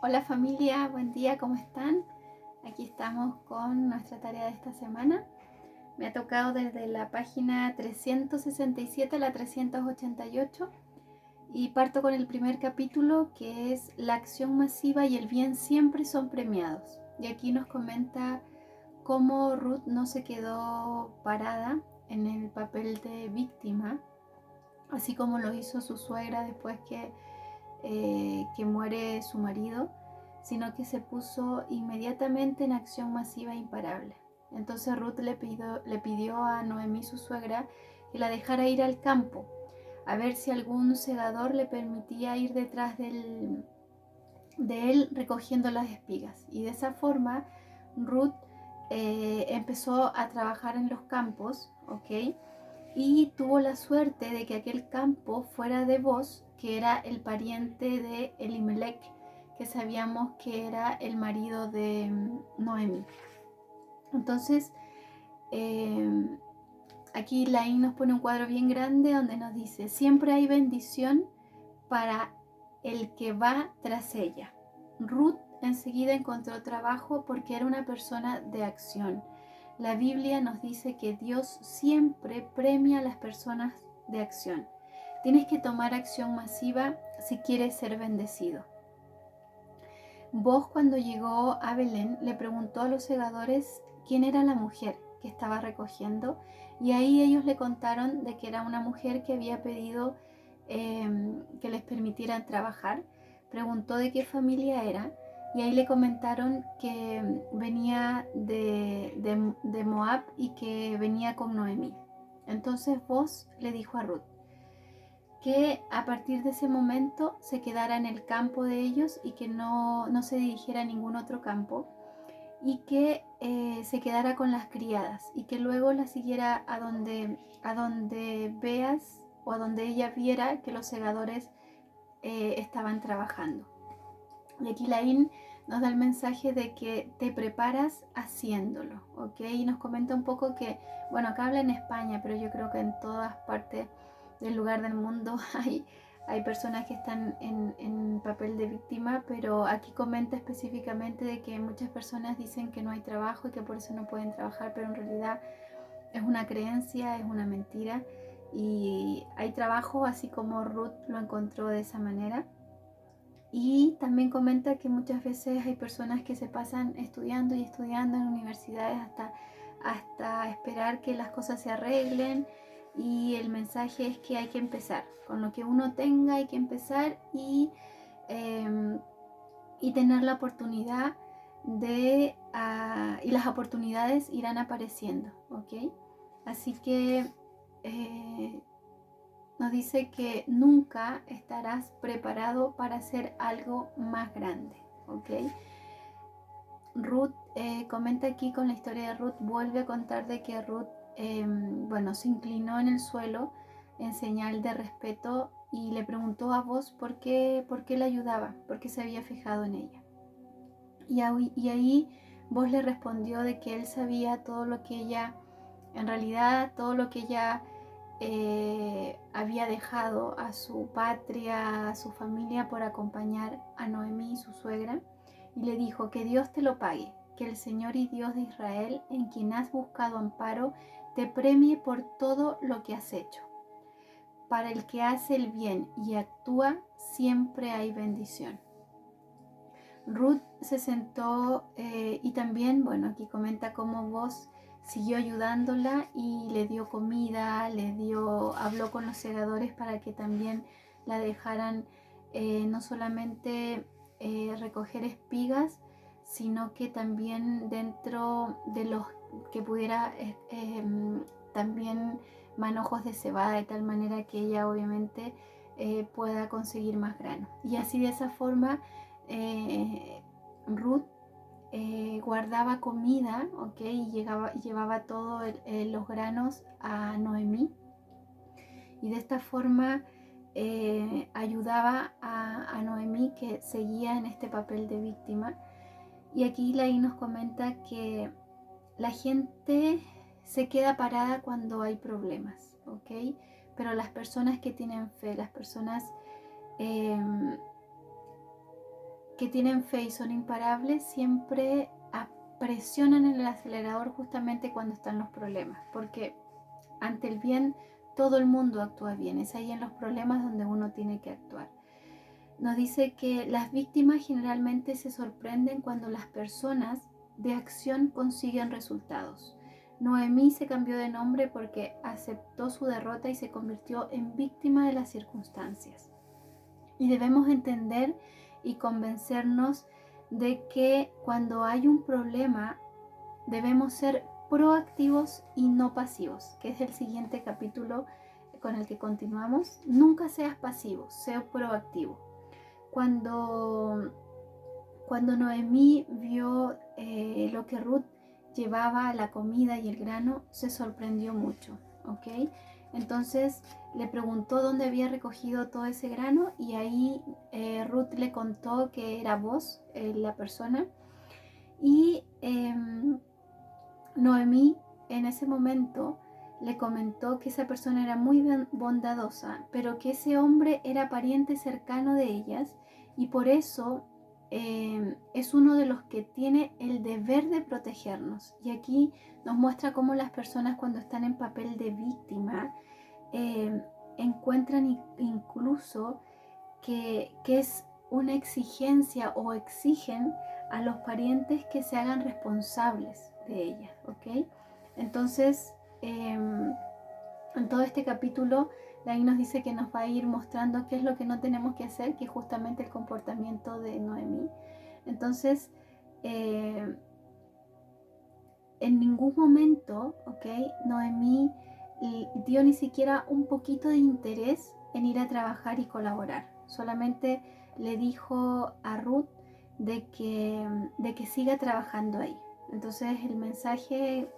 Hola familia, buen día, ¿cómo están? Aquí estamos con nuestra tarea de esta semana. Me ha tocado desde la página 367 a la 388 y parto con el primer capítulo, que es la acción masiva y el bien siempre son premiados. Y aquí nos comenta cómo Ruth no se quedó parada en el papel de víctima, así como lo hizo su suegra después que muere su marido, sino que se puso inmediatamente en acción masiva e imparable. Entonces Ruth le pidió a Noemí, su suegra, que la dejara ir al campo, a ver si algún segador le permitía ir detrás de él recogiendo las espigas. Y de esa forma Ruth empezó a trabajar en los campos, ¿ok? Y tuvo la suerte de que aquel campo fuera de Boz, que era el pariente de Elimelech, que sabíamos que era el marido de Noemi. Entonces, eh, aquí Laín nos pone un cuadro bien grande donde nos dice: siempre hay bendición para el que va tras ella. Ruth enseguida encontró trabajo porque era una persona de acción. La Biblia nos dice que Dios siempre premia a las personas de acción. Tienes que tomar acción masiva si quieres ser bendecido. Vos, cuando llegó a Belén, le preguntó a los segadores quién era la mujer que estaba recogiendo, y ahí ellos le contaron de que era una mujer que había pedido que les permitieran trabajar. Preguntó de qué familia era, y ahí le comentaron que venía de Moab y que venía con Noemí. Entonces Vos le dijo a Ruth que a partir de ese momento se quedara en el campo de ellos y que no se dirigiera a ningún otro campo, y que se quedara con las criadas y que luego la siguiera a donde veas o a donde ella viera que los segadores estaban trabajando. Y aquí Laín nos da el mensaje de que te preparas haciéndolo, ¿ok? Y nos comenta un poco que, bueno, acá habla en España, pero yo creo que en todas partes del lugar del mundo hay personas que están en papel de víctima, pero aquí comenta específicamente de que muchas personas dicen que no hay trabajo y que por eso no pueden trabajar, pero en realidad es una creencia, es una mentira, y hay trabajo así como Ruth lo encontró de esa manera. Y también comenta que muchas veces hay personas que se pasan estudiando y estudiando en universidades hasta esperar que las cosas se arreglen, y el mensaje es que hay que empezar. Con lo que uno tenga hay que empezar eh, y tener la oportunidad y las oportunidades irán apareciendo, ¿ok? Así que eh, nos dice que nunca estarás preparado para hacer algo más grande, ¿ok? Ruth comenta aquí con la historia de Ruth, vuelve a contar de que Ruth, bueno, se inclinó en el suelo en señal de respeto y le preguntó a Vos por qué la ayudaba, por qué se había fijado en ella. Y ahí Vos le respondió de que él sabía todo lo que ella, en realidad todo lo que ella había dejado a su patria, a su familia, por acompañar a Noemí, su suegra, y le dijo: que Dios te lo pague, que el Señor y Dios de Israel, en quien has buscado amparo, te premie por todo lo que has hecho. Para el que hace el bien y actúa, siempre hay bendición. Ruth se sentó y también, bueno, aquí comenta cómo Vos siguió ayudándola y le dio comida, habló con los segadores para que también la dejaran no solamente recoger espigas, sino que también dentro de los que pudiera también manojos de cebada, de tal manera que ella obviamente pueda conseguir más grano. Y así, de esa forma, Ruth guardaba comida, ¿ok? Y llevaba todos los granos a Noemí, y de esta forma ayudaba a Noemí, que seguía en este papel de víctima. Y aquí Laí nos comenta que la gente se queda parada cuando hay problemas, ¿ok? Pero las personas que tienen fe, las personas que tienen fe y son imparables siempre presionan en el acelerador justamente cuando están los problemas, porque ante el bien todo el mundo actúa bien, es ahí en los problemas donde uno tiene que actuar. Nos dice que las víctimas generalmente se sorprenden cuando las personas de acción consiguen resultados. Noemí se cambió de nombre porque aceptó su derrota y se convirtió en víctima de las circunstancias. Y debemos entender y convencernos de que cuando hay un problema debemos ser proactivos y no pasivos, que es el siguiente capítulo con el que continuamos. Nunca seas pasivo, sé proactivo. Cuando Noemí vio lo que Ruth llevaba, la comida y el grano, se sorprendió mucho, ¿ok? Entonces le preguntó dónde había recogido todo ese grano y ahí Ruth le contó que era Boz, la persona, y Noemí en ese momento le comentó que esa persona era muy bondadosa, pero que ese hombre era pariente cercano de ellas y por eso es uno de los que tiene el deber de protegernos. Y aquí nos muestra cómo las personas cuando están en papel de víctima encuentran incluso que es una exigencia o exigen a los parientes que se hagan responsables de ella, ¿ok? Entonces, en todo este capítulo, ahí nos dice que nos va a ir mostrando qué es lo que no tenemos que hacer, que es justamente el comportamiento de Noemí. Entonces, en ningún momento, ¿ok? Noemí dio ni siquiera un poquito de interés en ir a trabajar y colaborar. Solamente le dijo a Ruth de que siga trabajando ahí. Entonces el mensaje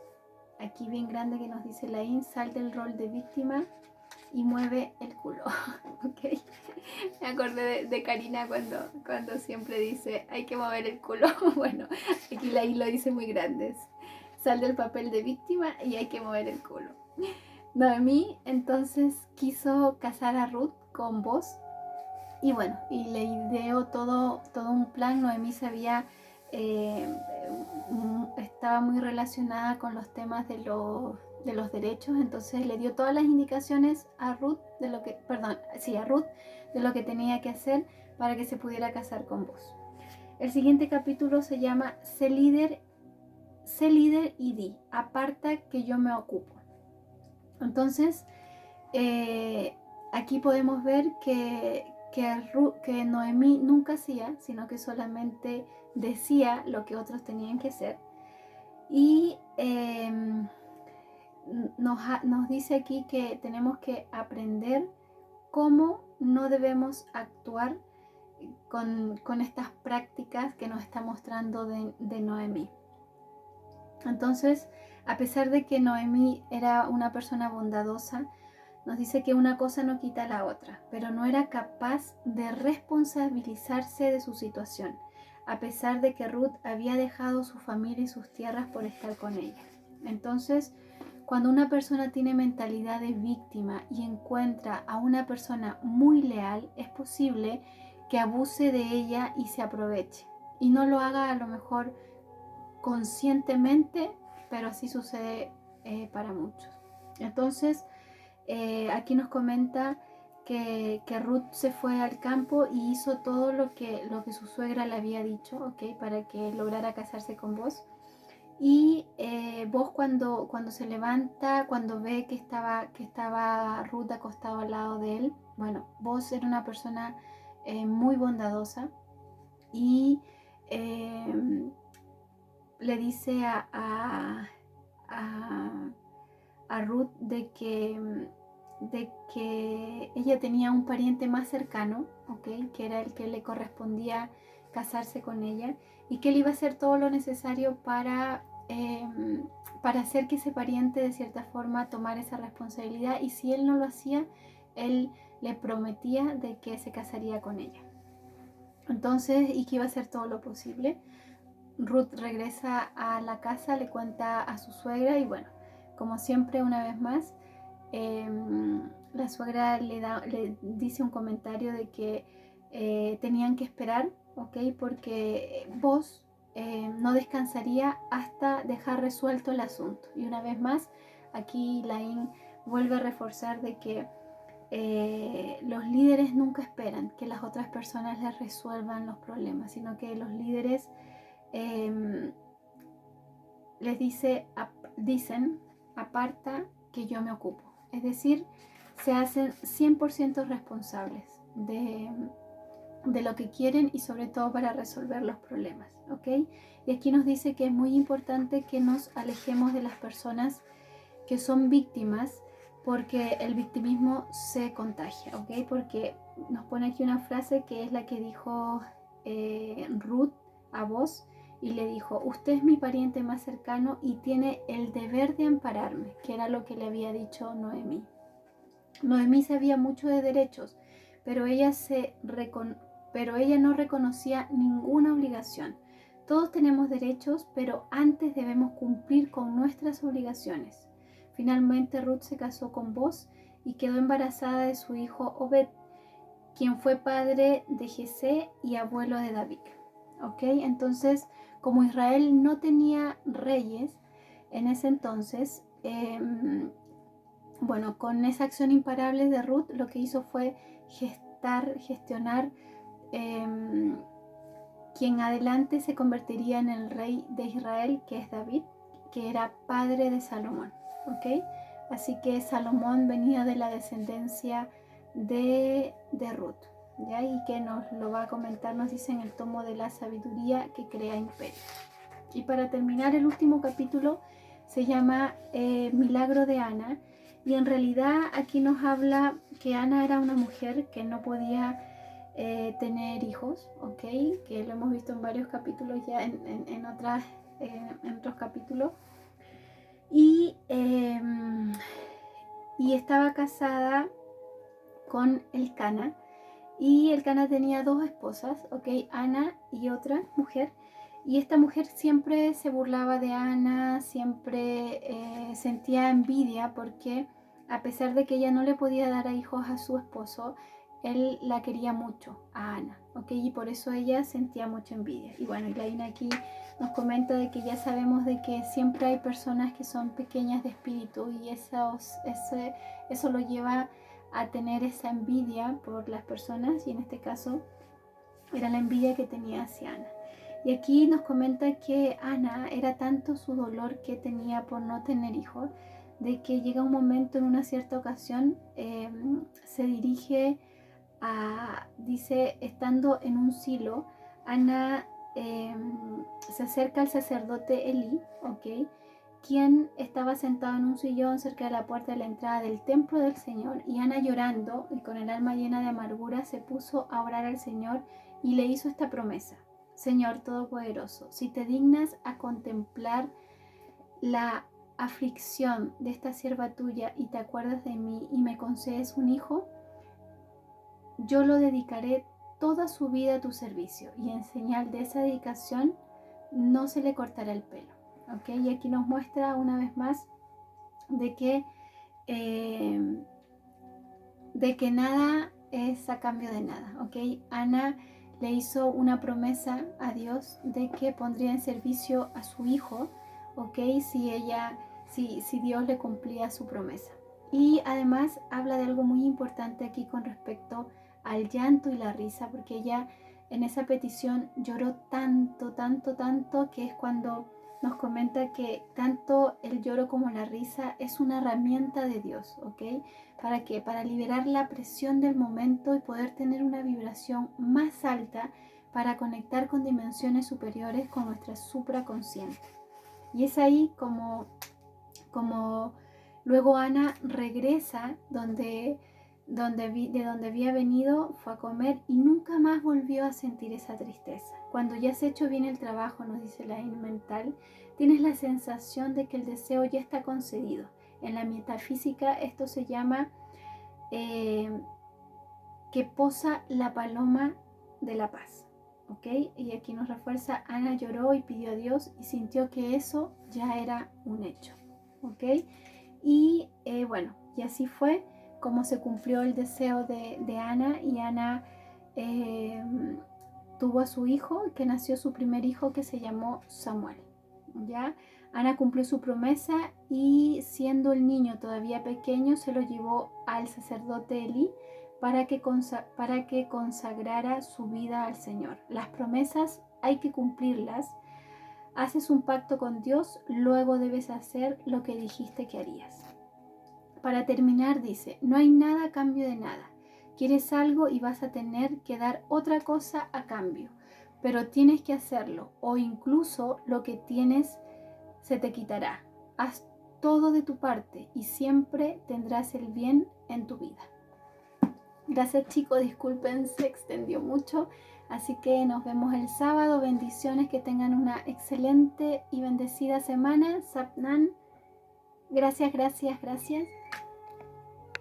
aquí bien grande que nos dice Laín: sal del rol de víctima y mueve el culo. ¿Ok? Me acordé de Karina cuando siempre dice hay que mover el culo. Bueno, aquí Laín lo dice muy grande: sal del papel de víctima y hay que mover el culo. Noemí entonces quiso casar a Ruth con Boz y bueno, y le ideó todo un plan. Noemí sabía, estaba muy relacionada con los temas de los derechos, entonces le dio todas las indicaciones a Ruth a Ruth de lo que tenía que hacer para que se pudiera casar con Boz. El siguiente capítulo se llama Sé líder y di, aparta que yo me ocupo. Entonces, aquí podemos ver que Noemí nunca hacía, sino que solamente decía lo que otros tenían que hacer. Y nos dice aquí que tenemos que aprender cómo no debemos actuar con estas prácticas que nos está mostrando de Noemí. Entonces, a pesar de que Noemí era una persona bondadosa, nos dice que una cosa no quita la otra, pero no era capaz de responsabilizarse de su situación, a pesar de que Ruth había dejado su familia y sus tierras por estar con ella. Entonces, cuando una persona tiene mentalidad de víctima y encuentra a una persona muy leal, es posible que abuse de ella y se aproveche. Y no lo haga a lo mejor conscientemente, pero así sucede para muchos. Entonces, aquí nos comenta que Ruth se fue al campo y hizo todo lo que su suegra le había dicho, ¿okay? Para que lograra casarse con Boz. Y Boz cuando se levanta, cuando ve que estaba Ruth acostado al lado de él, bueno, Boz era una persona muy bondadosa y le dice a Ruth de que ella tenía un pariente más cercano, ¿okay? Que era el que le correspondía casarse con ella y que él iba a hacer todo lo necesario para hacer que ese pariente de cierta forma tomara esa responsabilidad, y si él no lo hacía, él le prometía de que se casaría con ella. Entonces, y que iba a hacer todo lo posible. Ruth regresa a la casa, le cuenta a su suegra y bueno, como siempre, una vez más, la suegra le dice un comentario de que tenían que esperar, ¿ok? Porque vos no descansaría hasta dejar resuelto el asunto. Y una vez más, aquí Laín vuelve a reforzar de que los líderes nunca esperan que las otras personas les resuelvan los problemas, sino que los líderes les dicen, aparta que yo me ocupo. Es decir, se hacen 100% responsables de lo que quieren y sobre todo para resolver los problemas, ¿ok? Y aquí nos dice que es muy importante que nos alejemos de las personas que son víctimas, porque el victimismo se contagia, ¿ok? Porque nos pone aquí una frase que es la que dijo Ruth a Boaz, y le dijo: usted es mi pariente más cercano y tiene el deber de ampararme, que era lo que le había dicho Noemí. Noemí sabía mucho de derechos, pero ella no reconocía ninguna obligación. Todos tenemos derechos, pero antes debemos cumplir con nuestras obligaciones. Finalmente Ruth se casó con Boaz y quedó embarazada de su hijo Obed, quien fue padre de Jesé y abuelo de David. ¿Ok? Entonces, como Israel no tenía reyes en ese entonces, bueno, con esa acción imparable de Ruth, lo que hizo fue gestionar quien adelante se convertiría en el rey de Israel, que es David, que era padre de Salomón, ¿ok? Así que Salomón venía de la descendencia de Ruth, ¿ya? Y que nos lo va a comentar, nos dice en el tomo de la sabiduría que crea imperio. Y para terminar, el último capítulo se llama Milagro de Ana, y en realidad aquí nos habla que Ana era una mujer que no podía tener hijos, ¿ok? Que lo hemos visto en varios capítulos ya, en otros capítulos. Y estaba casada con Elcana, y Elcana tenía dos esposas, ¿ok? Ana y otra mujer. Y esta mujer siempre se burlaba de Ana, siempre sentía envidia porque a pesar de que ella no le podía dar a hijos a su esposo, él la quería mucho a Ana, ¿ok? Y por eso ella sentía mucha envidia. Y bueno, Laín aquí nos comenta de que ya sabemos de que siempre hay personas que son pequeñas de espíritu, y eso lo lleva a tener esa envidia por las personas, y en este caso era la envidia que tenía hacia Ana. Y aquí nos comenta que Ana era tanto su dolor que tenía por no tener hijos, de que llega un momento en una cierta ocasión, se dirige dice, estando en un silo, Ana se acerca al sacerdote Elí, ¿ok? Quien estaba sentado en un sillón cerca de la puerta de la entrada del templo del Señor, y Ana, llorando y con el alma llena de amargura, se puso a orar al Señor y le hizo esta promesa: Señor Todopoderoso, si te dignas a contemplar la aflicción de esta sierva tuya y te acuerdas de mí y me concedes un hijo, yo lo dedicaré toda su vida a tu servicio, y en señal de esa dedicación no se le cortará el pelo. ¿Ok? Y aquí nos muestra una vez más de que nada es a cambio de nada. ¿Ok? Ana le hizo una promesa a Dios de que pondría en servicio a su hijo, ¿ok? Si Dios le cumplía su promesa. Y además habla de algo muy importante aquí con respecto al llanto y la risa, porque ella en esa petición lloró tanto, tanto, tanto, que es cuando nos comenta que tanto el lloro como la risa es una herramienta de Dios, ¿ok? ¿Para qué? Para liberar la presión del momento y poder tener una vibración más alta, para conectar con dimensiones superiores, con nuestra supraconsciente. Y es ahí como luego Ana regresa de donde había venido, fue a comer y nunca más volvió a sentir esa tristeza. Cuando ya has hecho bien el trabajo, nos dice la mental, tienes la sensación de que el deseo ya está concedido. En la metafísica esto se llama que posa la paloma de la paz. ¿Ok? Y aquí nos refuerza: Ana lloró y pidió a Dios y sintió que eso ya era un hecho. ¿Ok? Y bueno, y así fue como se cumplió el deseo de Ana, y Ana tuvo a su hijo, que nació su primer hijo, que se llamó Samuel. ¿Ya? Ana cumplió su promesa y, siendo el niño todavía pequeño, se lo llevó al sacerdote Elí para que consagrara su vida al Señor. Las promesas hay que cumplirlas. Haces un pacto con Dios, luego debes hacer lo que dijiste que harías. Para terminar, dice: no hay nada a cambio de nada. Quieres algo y vas a tener que dar otra cosa a cambio, pero tienes que hacerlo, o incluso lo que tienes se te quitará. Haz todo de tu parte y siempre tendrás el bien en tu vida. Gracias, chicos, disculpen, se extendió mucho, así que nos vemos el sábado. Bendiciones, que tengan una excelente y bendecida semana. Sapnan. Gracias, gracias, gracias.